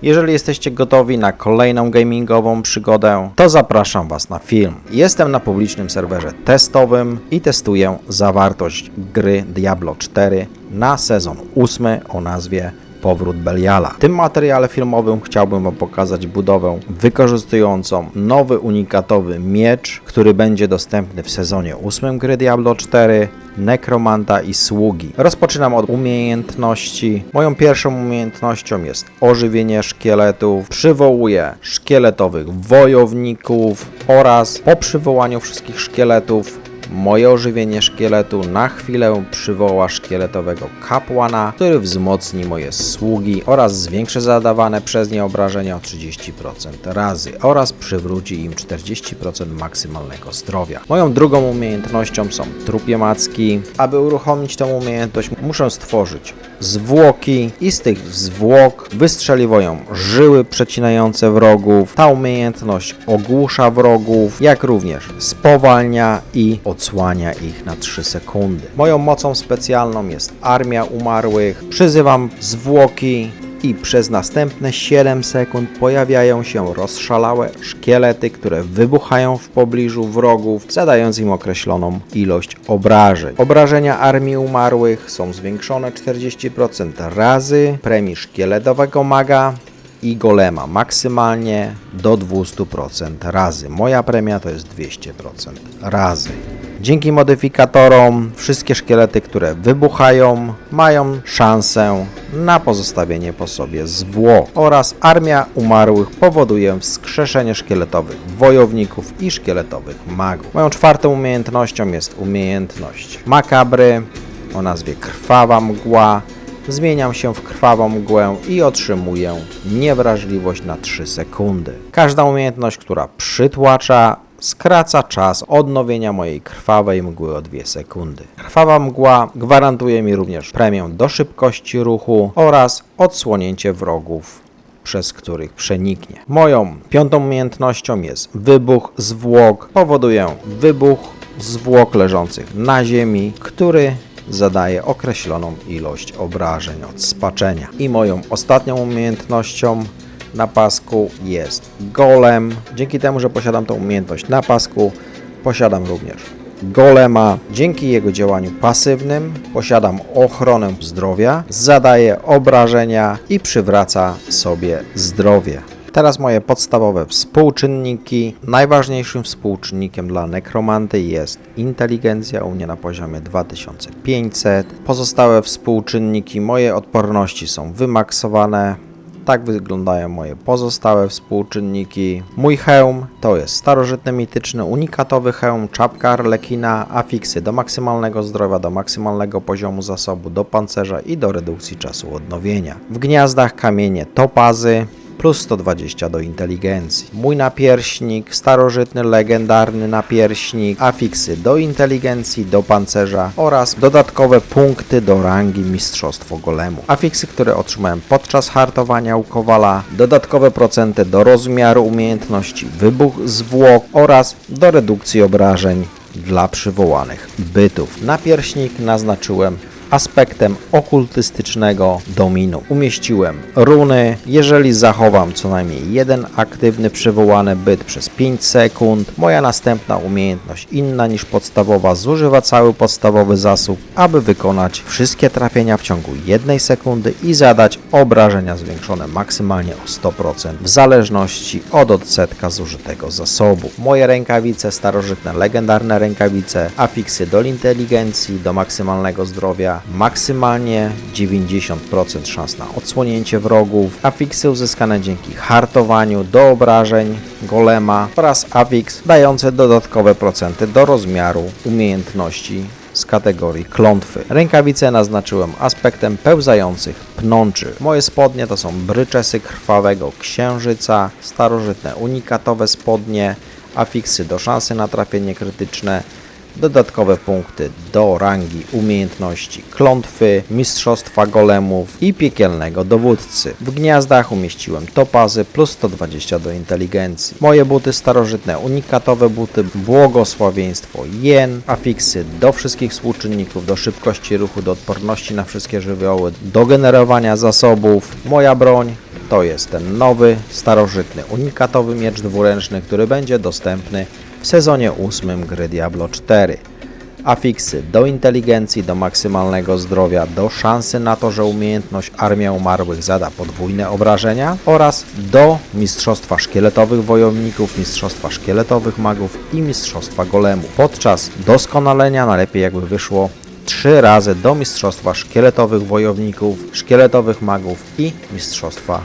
Jeżeli jesteście gotowi na kolejną gamingową przygodę, to zapraszam Was na film. Jestem na publicznym serwerze testowym i testuję zawartość gry Diablo 4 na sezon 8 o nazwie Powrót Beliala. W tym materiale filmowym chciałbym Wam pokazać budowę wykorzystującą nowy unikatowy miecz, który będzie dostępny w sezonie 8 gry Diablo 4, Nekromanta i Sługi. Rozpoczynam od umiejętności. Moją pierwszą umiejętnością jest ożywienie szkieletów. Przywołuję szkieletowych wojowników oraz po przywołaniu wszystkich szkieletów moje ożywienie szkieletu na chwilę przywoła szkieletowego kapłana, który wzmocni moje sługi oraz zwiększy zadawane przez nie obrażenia o 30% razy oraz przywróci im 40% maksymalnego zdrowia. Moją drugą umiejętnością są trupie macki. Aby uruchomić tę umiejętność, muszę stworzyć zwłoki i z tych zwłok wystrzeliwują żyły przecinające wrogów. Ta umiejętność ogłusza wrogów, jak również spowalnia i odsłania ich na 3 sekundy. Moją mocą specjalną jest Armia Umarłych. Przyzywam zwłoki i przez następne 7 sekund pojawiają się rozszalałe szkielety, które wybuchają w pobliżu wrogów, zadając im określoną ilość obrażeń. Obrażenia Armii Umarłych są zwiększone 40% razy premii szkieletowego maga i golema maksymalnie do 200% razy. Moja premia to jest 200% razy. Dzięki modyfikatorom wszystkie szkielety, które wybuchają, mają szansę na pozostawienie po sobie zwłok oraz Armia Umarłych powoduje wskrzeszenie szkieletowych wojowników i szkieletowych magów. Moją czwartą umiejętnością jest umiejętność makabry o nazwie Krwawa Mgła. Zmieniam się w krwawą mgłę i otrzymuję niewrażliwość na 3 sekundy. Każda umiejętność, która przytłacza, skraca czas odnowienia mojej krwawej mgły o 2 sekundy. Krwawa mgła gwarantuje mi również premię do szybkości ruchu oraz odsłonięcie wrogów, przez których przeniknie. Moją piątą umiejętnością jest wybuch zwłok. Powoduje wybuch zwłok leżących na ziemi, który zadaje określoną ilość obrażeń od spaczenia. I moją ostatnią umiejętnością na pasku jest golem. Dzięki temu, że posiadam tą umiejętność na pasku, posiadam również golema. Dzięki jego działaniu pasywnym posiadam ochronę zdrowia, zadaje obrażenia i przywraca sobie zdrowie. Teraz moje podstawowe współczynniki. Najważniejszym współczynnikiem dla nekromanty jest inteligencja, u mnie na poziomie 2500. Pozostałe współczynniki moje odporności są wymaksowane. Tak wyglądają moje pozostałe współczynniki. Mój hełm to jest starożytny, mityczny, unikatowy hełm, czapka arlekina, afiksy do maksymalnego zdrowia, do maksymalnego poziomu zasobu, do pancerza i do redukcji czasu odnowienia. W gniazdach kamienie topazy, plus 120 do inteligencji. Mój napierśnik, starożytny, legendarny napierśnik, afiksy do inteligencji, do pancerza oraz dodatkowe punkty do rangi Mistrzostwo Golemu. Afiksy, które otrzymałem podczas hartowania u Kowala, dodatkowe procenty do rozmiaru umiejętności wybuch zwłok oraz do redukcji obrażeń dla przywołanych bytów. Napierśnik naznaczyłem aspektem okultystycznego dominu. Umieściłem runy. Jeżeli zachowam co najmniej jeden aktywny przywołany byt przez 5 sekund, moja następna umiejętność inna niż podstawowa zużywa cały podstawowy zasób, aby wykonać wszystkie trafienia w ciągu 1 sekundy i zadać obrażenia zwiększone maksymalnie o 100% w zależności od odsetka zużytego zasobu. Moje rękawice, starożytne, legendarne rękawice, afiksy do inteligencji, do maksymalnego zdrowia, maksymalnie 90% szans na odsłonięcie wrogów, afiksy uzyskane dzięki hartowaniu do obrażeń golema oraz afiks dające dodatkowe procenty do rozmiaru umiejętności z kategorii klątwy. Rękawice naznaczyłem aspektem pełzających pnączy. Moje spodnie to są bryczesy krwawego księżyca, starożytne unikatowe spodnie, afiksy do szansy na trafienie krytyczne, dodatkowe punkty do rangi umiejętności klątwy, mistrzostwa golemów i piekielnego dowódcy. W gniazdach umieściłem topazy plus 120 do inteligencji. Moje buty starożytne, unikatowe buty, błogosławieństwo jen, afiksy do wszystkich współczynników, do szybkości ruchu, do odporności na wszystkie żywioły, do generowania zasobów. Moja broń to jest ten nowy, starożytny, unikatowy miecz dwuręczny, który będzie dostępny w sezonie 8 gry Diablo 4. Afiksy do inteligencji, do maksymalnego zdrowia, do szansy na to, że umiejętność Armia Umarłych zada podwójne obrażenia oraz do mistrzostwa szkieletowych wojowników, mistrzostwa szkieletowych magów i mistrzostwa golemu. Podczas doskonalenia najlepiej jakby wyszło 3 razy do mistrzostwa szkieletowych wojowników, szkieletowych magów i mistrzostwa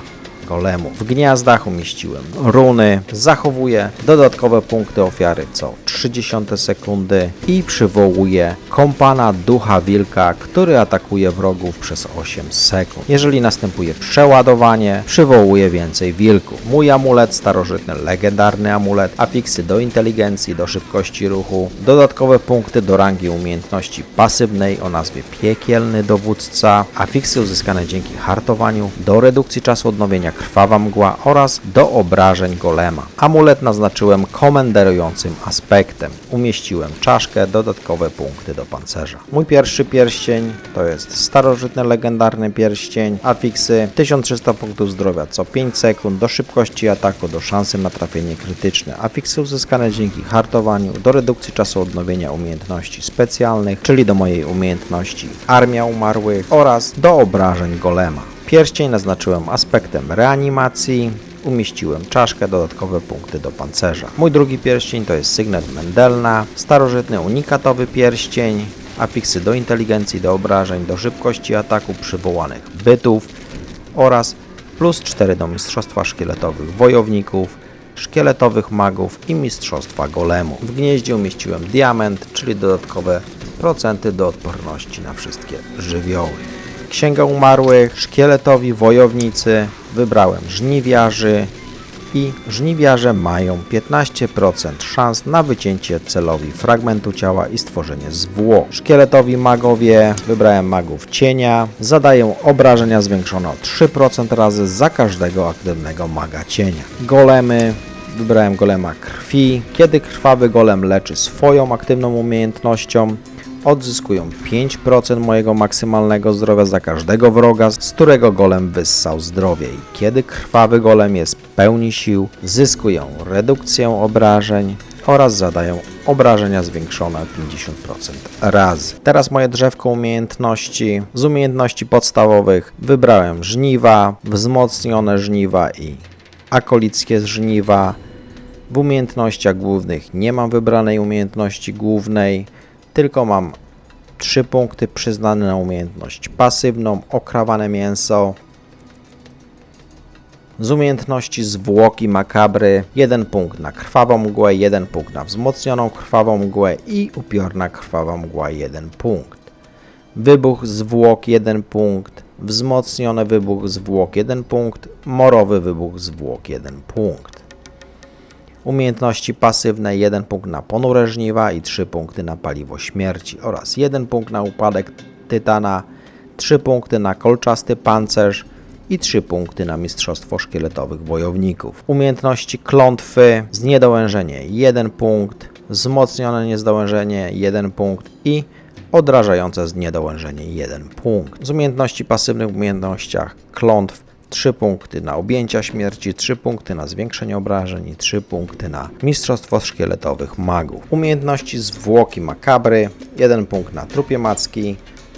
golemu. W gniazdach umieściłem runy, zachowuję dodatkowe punkty ofiary co 30 sekundy i przywołuję kompana ducha wilka, który atakuje wrogów przez 8 sekund. Jeżeli następuje przeładowanie, przywołuję więcej wilków. Mój amulet, starożytny, legendarny amulet, afiksy do inteligencji, do szybkości ruchu, dodatkowe punkty do rangi umiejętności pasywnej o nazwie piekielny dowódca, afiksy uzyskane dzięki hartowaniu, do redukcji czasu odnowienia krwawa mgła oraz do obrażeń golema. Amulet naznaczyłem komenderującym aspektem. Umieściłem czaszkę, dodatkowe punkty do pancerza. Mój pierwszy pierścień to jest starożytny, legendarny pierścień. Afiksy 1300 punktów zdrowia co 5 sekund, do szybkości ataku, do szansy na trafienie krytyczne. Afiksy uzyskane dzięki hartowaniu, do redukcji czasu odnowienia umiejętności specjalnych, czyli do mojej umiejętności Armia Umarłych oraz do obrażeń golema. Pierścień naznaczyłem aspektem reanimacji, umieściłem czaszkę, dodatkowe punkty do pancerza. Mój drugi pierścień to jest sygnet Mendelna, starożytny unikatowy pierścień, afiksy do inteligencji, do obrażeń, do szybkości ataku przywołanych bytów oraz plus 4 do mistrzostwa szkieletowych wojowników, szkieletowych magów i mistrzostwa golemu. W gnieździe umieściłem diament, czyli dodatkowe procenty do odporności na wszystkie żywioły. Księga Umarłych, szkieletowi wojownicy, wybrałem żniwiarzy i żniwiarze mają 15% szans na wycięcie celowi fragmentu ciała i stworzenie zwłok. Szkieletowi magowie, wybrałem magów cienia, zadają obrażenia zwiększone o 3% razy za każdego aktywnego maga cienia. Golemy, wybrałem golema krwi, kiedy krwawy golem leczy swoją aktywną umiejętnością, odzyskują 5% mojego maksymalnego zdrowia za każdego wroga, z którego golem wyssał zdrowie i kiedy krwawy golem jest w pełni sił, zyskują redukcję obrażeń oraz zadają obrażenia zwiększone 50% razy. Teraz moje drzewko umiejętności. Z umiejętności podstawowych wybrałem żniwa, wzmocnione żniwa i akolickie żniwa. W umiejętnościach głównych nie mam wybranej umiejętności głównej, tylko mam 3 punkty przyznane na umiejętność pasywną, okrawane mięso. Z umiejętności zwłoki makabry 1 punkt na krwawą mgłę, 1 punkt na wzmocnioną krwawą mgłę i upiorna krwawa mgła 1 punkt. Wybuch zwłok 1 punkt, wzmocniony wybuch zwłok 1 punkt, morowy wybuch zwłok 1 punkt. Umiejętności pasywne 1 punkt na ponure żniwa i 3 punkty na paliwo śmierci oraz 1 punkt na upadek tytana, 3 punkty na kolczasty pancerz i 3 punkty na mistrzostwo szkieletowych wojowników. Umiejętności klątwy, zniedołężenie 1 punkt, wzmocnione niedołężenie 1 punkt i odrażające zniedołężenie 1 punkt. Z umiejętności pasywnych w umiejętnościach klątw 3 punkty na objęcia śmierci, 3 punkty na zwiększenie obrażeń i 3 punkty na mistrzostwo szkieletowych magów. Umiejętności zwłoki makabry, 1 punkt na trupie macki,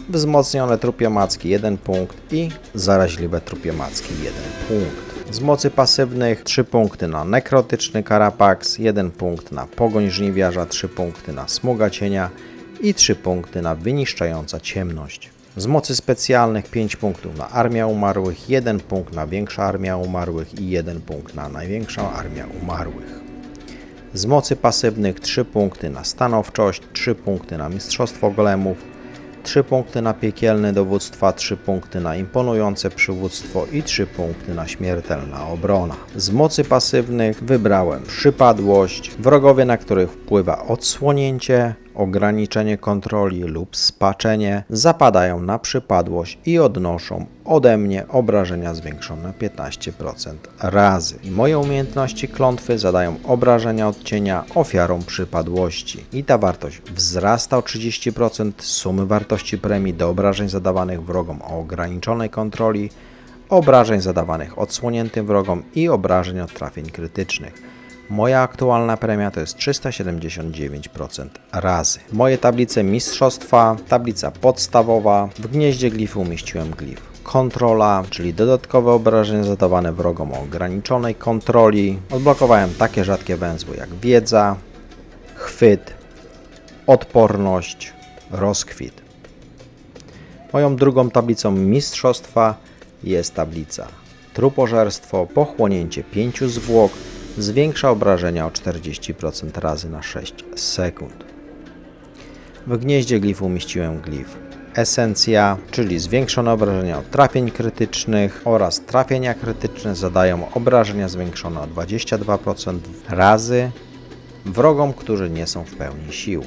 wzmocnione trupie macki 1 punkt i zaraźliwe trupie macki 1 punkt. Z mocy pasywnych 3 punkty na nekrotyczny karapax, 1 punkt na pogoń żniwiarza, 3 punkty na smuga cienia i 3 punkty na wyniszczająca ciemność. Z mocy specjalnych 5 punktów na Armia Umarłych, 1 punkt na Większa Armia Umarłych i 1 punkt na Największa Armia Umarłych. Z mocy pasywnych 3 punkty na Stanowczość, 3 punkty na Mistrzostwo Golemów, 3 punkty na Piekielne Dowództwa, 3 punkty na Imponujące Przywództwo i 3 punkty na Śmiertelna Obrona. Z mocy pasywnych wybrałem Przypadłość, wrogowie, na których wpływa odsłonięcie, ograniczenie kontroli lub spaczenie, zapadają na przypadłość i odnoszą ode mnie obrażenia zwiększone 15% razy. I moje umiejętności klątwy zadają obrażenia od cienia ofiarą przypadłości. I ta wartość wzrasta o 30% sumy wartości premii do obrażeń zadawanych wrogom o ograniczonej kontroli obrażeń zadawanych odsłoniętym wrogom i obrażeń od trafień krytycznych. Moja aktualna premia to jest 379% razy. Moje tablice mistrzostwa, tablica podstawowa. W gnieździe glifu umieściłem glif kontrola, czyli dodatkowe obrażenia zadawane wrogom o ograniczonej kontroli. Odblokowałem takie rzadkie węzły jak wiedza, chwyt, odporność, rozkwit. Moją drugą tablicą mistrzostwa jest tablica trupożerstwo, pochłonięcie 5 zwłok, zwiększa obrażenia o 40% razy na 6 sekund. W gnieździe glifu umieściłem glif esencja, czyli zwiększone obrażenia od trafień krytycznych oraz trafienia krytyczne zadają obrażenia zwiększone o 22% razy wrogom, którzy nie są w pełni sił.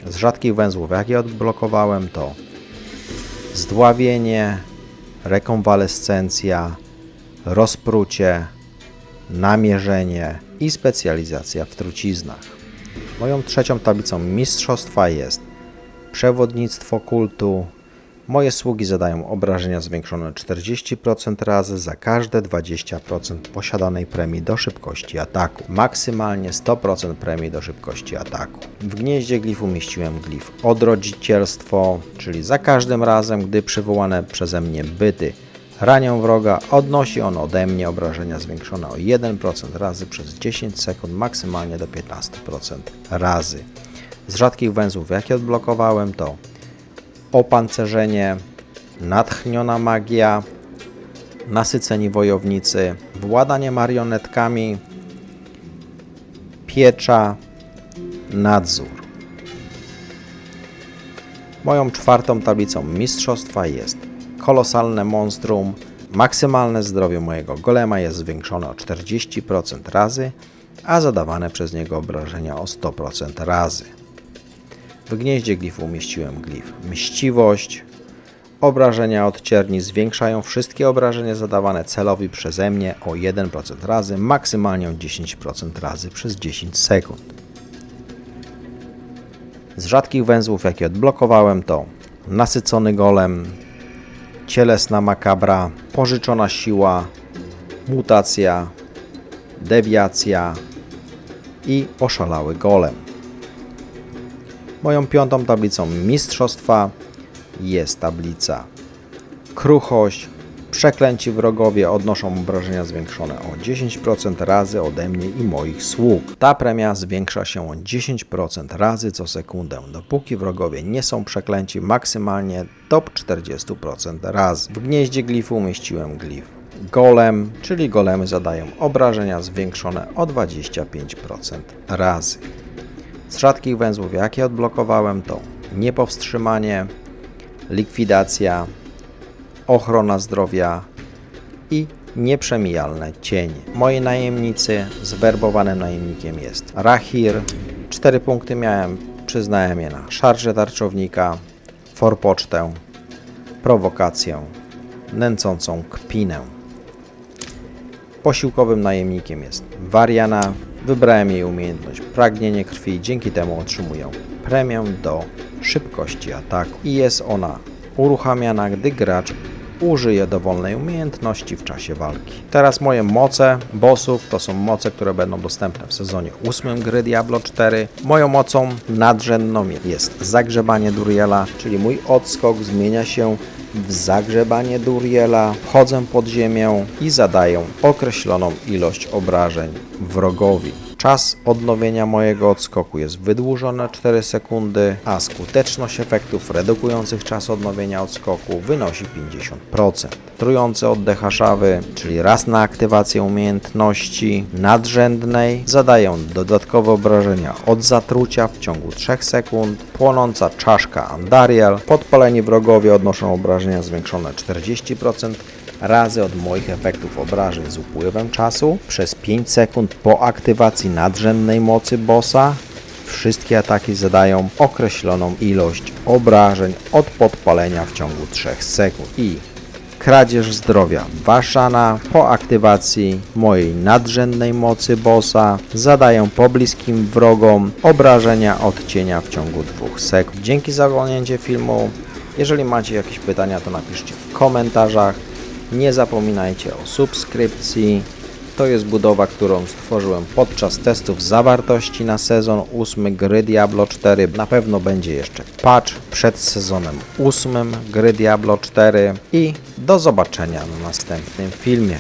Z rzadkich węzłów, jakie odblokowałem, to zdławienie, rekonwalescencja, rozprucie, namierzenie i specjalizacja w truciznach. Moją trzecią tablicą mistrzostwa jest przewodnictwo kultu. Moje sługi zadają obrażenia zwiększone 40% razy za każde 20% posiadanej premii do szybkości ataku. Maksymalnie 100% premii do szybkości ataku. W gnieździe glifu umieściłem glif odrodzicielstwo, czyli za każdym razem, gdy przywołane przeze mnie byty ranią wroga, odnosi on ode mnie obrażenia zwiększone o 1% razy przez 10 sekund, maksymalnie do 15% razy. Z rzadkich węzłów, jakie odblokowałem, to opancerzenie, natchniona magia, nasyceni wojownicy, władanie marionetkami, piecza, nadzór. Moją czwartą tablicą mistrzostwa jest kolosalne monstrum. Maksymalne zdrowie mojego golema jest zwiększone o 40% razy, a zadawane przez niego obrażenia o 100% razy. W gnieździe glifu umieściłem glif mściwość. Obrażenia od cierni zwiększają wszystkie obrażenia zadawane celowi przeze mnie o 1% razy, maksymalnie o 10% razy przez 10 sekund. Z rzadkich węzłów, jakie odblokowałem, to nasycony golem, cielesna makabra, pożyczona siła, mutacja, dewiacja i oszalały golem. Moją piątą tablicą mistrzostwa jest tablica kruchość. Przeklęci wrogowie odnoszą obrażenia zwiększone o 10% razy ode mnie i moich sług. Ta premia zwiększa się o 10% razy co sekundę, dopóki wrogowie nie są przeklęci, maksymalnie do 40% razy. W gnieździe glifu umieściłem glif golem, czyli golemy zadają obrażenia zwiększone o 25% razy. Z rzadkich węzłów, jakie odblokowałem, to niepowstrzymanie, likwidacja, ochrona zdrowia i nieprzemijalne cienie. Moi najemnicy, zwerbowanym najemnikiem jest Rahir. 4 punkty miałem, przyznałem je na szarżę tarczownika, forpocztę, prowokację, nęcącą kpinę. Posiłkowym najemnikiem jest Wariana. Wybrałem jej umiejętność pragnienie krwi, dzięki temu otrzymuję premię do szybkości ataku i jest ona uruchamiana, gdy gracz użyje dowolnej umiejętności w czasie walki. Teraz moje moce bossów to są moce, które będą dostępne w sezonie 8 gry Diablo 4. Moją mocą nadrzędną jest zagrzebanie Duriela, czyli mój odskok zmienia się w zagrzebanie Duriela, wchodzę pod ziemię i zadaję określoną ilość obrażeń wrogowi. Czas odnowienia mojego odskoku jest wydłużony o 4 sekundy, a skuteczność efektów redukujących czas odnowienia odskoku wynosi 50%. Trujący oddech Haszawy, czyli raz na aktywację umiejętności nadrzędnej, zadają dodatkowe obrażenia od zatrucia w ciągu 3 sekund. Płonąca czaszka Andariel, podpaleni wrogowie odnoszą obrażenia zwiększone 40% razy od moich efektów obrażeń z upływem czasu. Przez 5 sekund po aktywacji nadrzędnej mocy bossa wszystkie ataki zadają określoną ilość obrażeń od podpalenia w ciągu 3 sekund. I kradzież zdrowia Vashana po aktywacji mojej nadrzędnej mocy bossa zadają pobliskim wrogom obrażenia od cienia w ciągu 2 sekund. Dzięki za oglądnięcie filmu. Jeżeli macie jakieś pytania, to napiszcie w komentarzach. Nie zapominajcie o subskrypcji. To jest budowa, którą stworzyłem podczas testów zawartości na sezon 8 gry Diablo 4. Na pewno będzie jeszcze patch przed sezonem 8 gry Diablo 4 i do zobaczenia na następnym filmie.